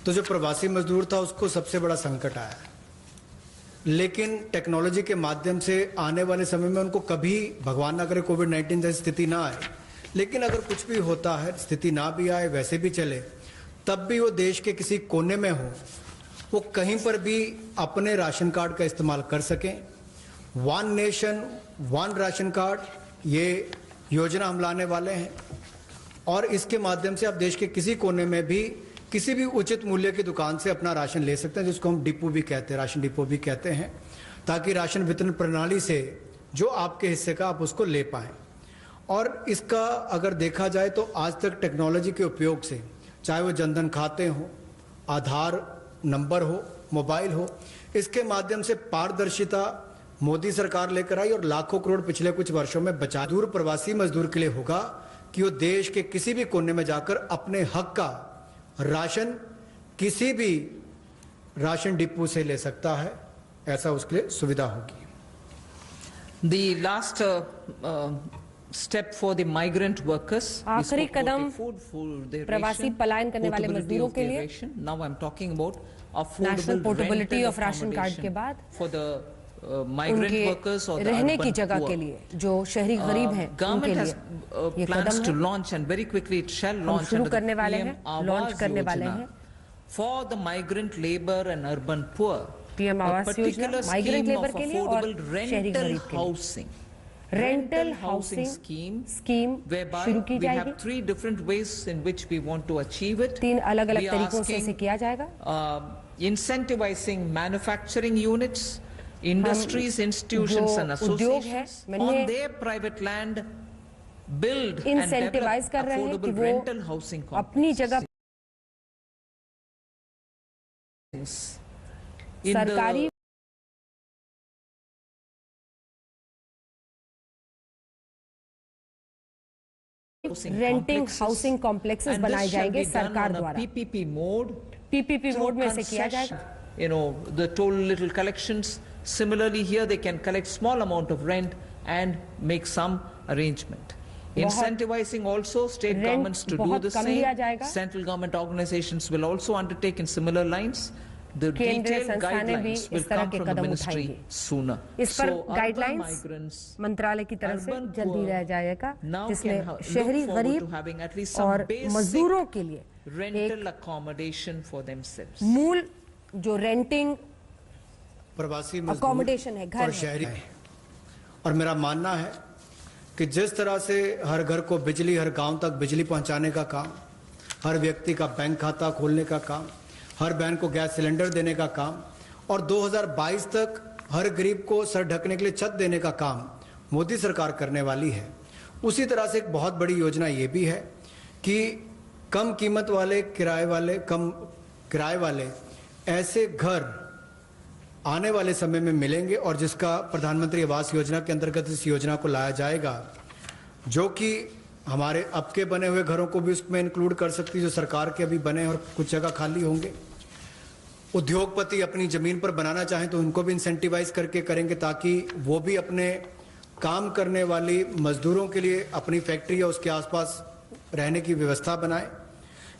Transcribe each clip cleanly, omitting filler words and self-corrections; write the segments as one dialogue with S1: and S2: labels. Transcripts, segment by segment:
S1: तो जो प्रवासी मजदूर था उसको सबसे बड़ा संकट आया, लेकिन टेक्नोलॉजी के माध्यम से आने वाले समय में उनको कभी भगवान ना करे कोविड-19 जैसी स्थिति ना आए, लेकिन अगर कुछ भी होता है, स्थिति ना भी आए, वैसे भी चले, तब भी वो देश के किसी कोने में हो, वो कहीं पर भी अपने राशन कार्ड का इस्तेमाल कर सकें। One nation one ration card, ये योजना हम लाने वाले हैं और इसके माध्यम से आप देश के किसी कोने में भी किसी भी उचित मूल्य की दुकान से अपना राशन ले सकते हैं, जिसको हम डिपो भी कहते हैं, राशन डिपो भी कहते हैं, ताकि राशन वितरण प्रणाली से जो आपके हिस्से का आप उसको ले पाएं। और इसका अगर देखा जाए तो आज तक टेक्नोलॉजी के उपयोग से, चाहे वो जनधन खाते हो, आधार नंबर हो, मोबाइल हो, इसके माध्यम से पारदर्शिता मोदी सरकार लेकर आई और लाखों करोड़ पिछले कुछ वर्षों में बचा। दूर प्रवासी मजदूर के लिए होगा कि वो देश के किसी भी कोने में जाकर अपने हक का राशन किसी भी राशन डिपो से ले सकता है, ऐसा उसके लिए सुविधा होगी।
S2: The last step for the migrant workers.
S3: आखिरी कदम प्रवासी पलायन करने वाले मजदूरों के लिए
S2: Now I'm talking about
S3: national portability of ration card के बाद
S2: for the migrant workers or the
S3: रहने की
S2: urban
S3: जगह
S2: poor.
S3: के लिए जो शहरी गरीब हैं उनके लिए ये
S2: plans
S3: कदम
S2: to
S3: है।
S2: launch and very quickly it shall
S3: हम
S2: launch
S3: शुरू
S2: under the
S3: करने वाले
S2: PM
S3: हैं, लॉन्च
S2: Awas
S3: करने वाले
S2: Yojana
S3: हैं।
S2: for the migrant labor and urban poor.
S3: PM
S2: A
S3: Awas Yojana
S2: particular
S3: migrant
S2: scheme
S3: labour
S2: of
S3: के लिए और
S2: affordable
S3: शहरी
S2: rental
S3: गरीब के लिए
S2: housing.
S3: Rental
S2: housing
S3: housing
S2: scheme
S3: scheme
S2: whereby
S3: शुरू की
S2: we
S3: जाएगी।
S2: have 3 different ways in which we want to achieve it.
S3: 3 अलग-अलग
S2: We are
S3: तरीकों से
S2: asking,
S3: इसे किया जाएगा।
S2: Incentivizing manufacturing units, industries, institutions
S3: जो
S2: and
S3: उद्योग है,
S2: associations
S3: मैंने
S2: on their private land build and
S3: incentivise
S2: develop
S3: कर रहे हैं कि
S2: affordable
S3: वो
S2: rental housing
S3: अपनी जगह
S2: complexes. In
S3: सरकारी रेंटिंग हाउसिंग कॉम्प्लेक्सेस
S2: and
S3: बनाए
S2: this shall
S3: जाएंगे
S2: be done
S3: सरकार
S2: on a
S3: द्वारा।
S2: PPP mode.
S3: PPP
S2: through
S3: mode में से किया
S2: concession.
S3: जाएगा।
S2: You know, the toll little collections. Similarly, here they can collect small amount of rent and make some arrangement. Incentivizing also state
S3: rent
S2: governments to do
S3: बहुत
S2: the
S3: कम लिया
S2: same.
S3: जाएगा।
S2: Central government organizations will also undertake in similar lines. The
S3: केंद्रीय
S2: detailed
S3: संस्थानें भी
S2: guidelines will
S3: इस तरह
S2: come
S3: के
S2: from the
S3: Kadam
S2: ministry
S3: उठाएंगी।
S2: sooner.
S3: इस पर
S2: So, urban
S3: गाइडलाइंस
S2: migrants
S3: मंत्रालय की तरफ से
S2: urban
S3: जल्दी
S2: poor
S3: दिया जाएगा,
S2: now
S3: जिसमें
S2: can look
S3: शहरी
S2: forward
S3: गरीब
S2: to having at least some
S3: और
S2: basic
S3: मजदूरों के लिए
S2: rental accommodation for themselves.
S3: मूल जो रेंटिंग
S1: प्रवासी
S3: Accommodation है,
S1: मजदूर
S3: घर
S1: और
S3: है।
S1: शहरी हैं। और मेरा मानना है कि जिस तरह से हर घर को बिजली, हर गांव तक बिजली पहुंचाने का काम, हर व्यक्ति का बैंक खाता खोलने का काम, हर बहन को गैस सिलेंडर देने का काम और 2022 तक हर गरीब को सर ढकने के लिए छत देने का काम मोदी सरकार करने वाली है, उसी तरह से एक बहुत बड़ी योजना ये भी है कि कम कीमत वाले कम किराए वाले ऐसे घर आने वाले समय में मिलेंगे और जिसका प्रधानमंत्री आवास योजना के अंतर्गत इस योजना को लाया जाएगा, जो कि हमारे अब के बने हुए घरों को भी उसमें इंक्लूड कर सकती है, जो सरकार के अभी बने और कुछ जगह खाली होंगे। उद्योगपति अपनी जमीन पर बनाना चाहें तो उनको भी इंसेंटिवाइज करके करेंगे, ताकि वो भी अपने काम करने वाली मजदूरों के लिए अपनी फैक्ट्री या उसके आसपास रहने की व्यवस्था बनाएं,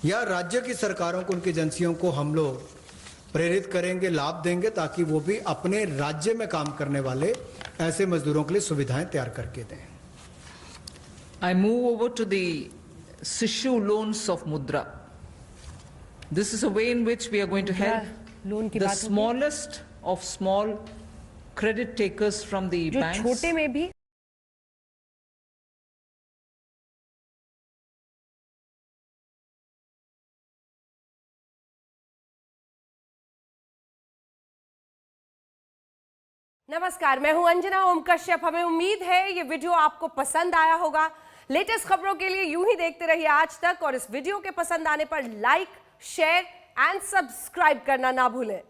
S1: या राज्य की सरकारों को, उनकी एजेंसियों को हम लोग प्रेरित करेंगे, लाभ देंगे, ताकि वो भी अपने राज्य में काम करने वाले ऐसे मजदूरों के लिए सुविधाएं तैयार करके दें।
S2: I move over to the Sishu loans of Mudra. This is a way in which we are going to help
S3: loan की
S2: the
S3: बात होगी।
S2: smallest of small credit takers from the
S3: जो
S2: banks.
S3: छोटे में भी नमस्कार, मैं हूं अंजना ओम कश्यप। हमें उम्मीद है ये वीडियो आपको पसंद आया होगा। लेटेस्ट खबरों के लिए यूं ही देखते रहिए आज तक और इस वीडियो के पसंद आने पर लाइक, शेयर एंड सब्सक्राइब करना ना भूलें।